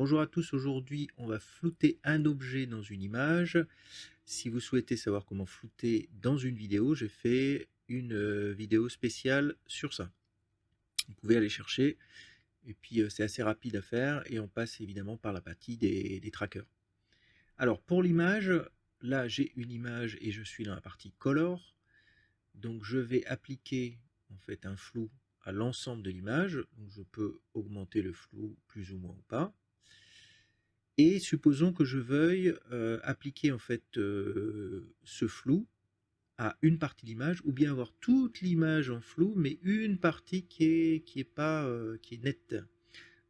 Bonjour à tous, aujourd'hui on va flouter un objet dans une image. Si vous souhaitez savoir comment flouter dans une vidéo, j'ai fait une vidéo spéciale sur ça. Vous pouvez aller chercher, et puis c'est assez rapide à faire, et on passe évidemment par la partie des trackers. Alors pour l'image, là j'ai une image et je suis dans la partie color, donc je vais appliquer en fait un flou à l'ensemble de l'image, donc je peux augmenter le flou plus ou moins ou pas. Et supposons que je veuille appliquer en fait ce flou à une partie de l'image, ou bien avoir toute l'image en flou, mais une partie qui est pas qui est nette.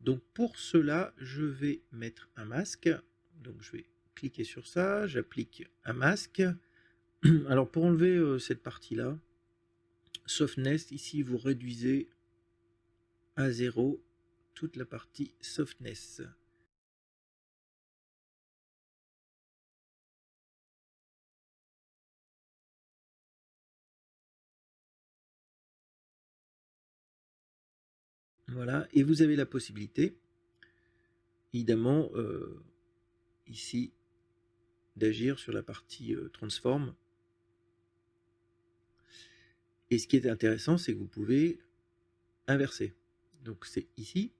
Donc pour cela, je vais mettre un masque. Donc je vais cliquer sur ça, j'applique un masque. Alors pour enlever cette partie-là, softness, ici vous réduisez à 0 toute la partie softness. Voilà, et vous avez la possibilité, évidemment, ici, d'agir sur la partie transform. Et ce qui est intéressant, c'est que vous pouvez inverser. Donc c'est ici,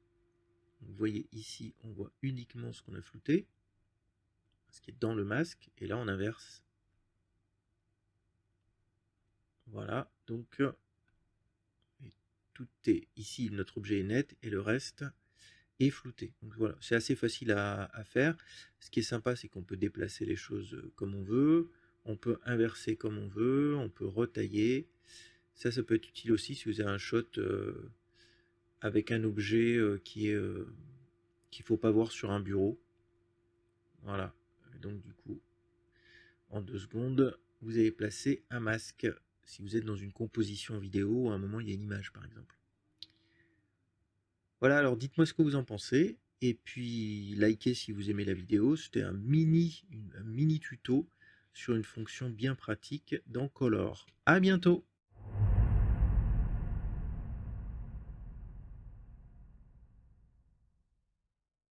vous voyez ici, on voit uniquement ce qu'on a flouté, ce qui est dans le masque, et là on inverse. Voilà, donc tout est ici, notre objet est net, et le reste est flouté. Donc voilà, c'est assez facile à faire. Ce qui est sympa, c'est qu'on peut déplacer les choses comme on veut, on peut inverser comme on veut, on peut retailler. Ça peut être utile aussi si vous avez un shot avec un objet qu'il ne faut pas voir sur un bureau. Voilà. Et donc du coup, en 2 secondes, vous avez placé un masque. Si vous êtes dans une composition vidéo, à un moment il y a une image par exemple. Voilà, alors dites-moi ce que vous en pensez. Et puis likez si vous aimez la vidéo. C'était un mini tuto sur une fonction bien pratique dans Color. À bientôt!